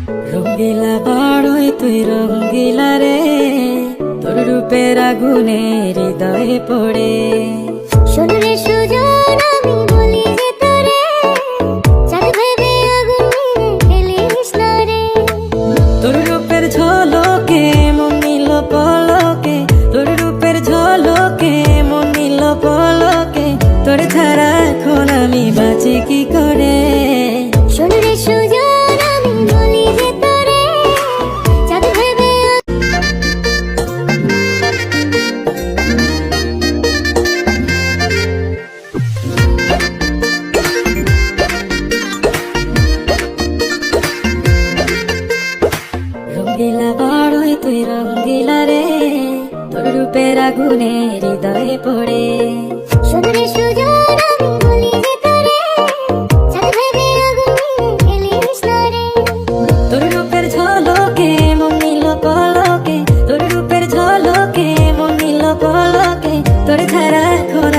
রঙ্গিলা বড়ই তুই রঙ্গিলা রে, তোর রূপের আগুনে হৃদয়ে পড়ে। শোন রে সুজন আমি বলি যে তোরে, চাঁদ ভেবে আগুন নিয়ে ফেলিস না রে। তোর রূপের ঝলকে মন নিল পলকে, তোর রূপের ঝলকে মন নিল পলকে, তোর ছাড়া এখন আমি বাঁচি কি করে। শোন রে সুজন আমি বলি যে তোরে, চাঁদ ভেবে রঙ্গিলা বড়ই তুই রঙ্গিলা রে, তোর রূপের আগুনে হৃদয়ে পড়ে। শোন রে সুজন আমি বলি যে তোরে, চাঁদ ভেবে আগুন নিয়ে ফেলিস না রে। তোর রূপের ঝলকে মন নিল পলকে, তোর রূপের ঝলকে মন নিল পলকে, তোর ছাড়া এখন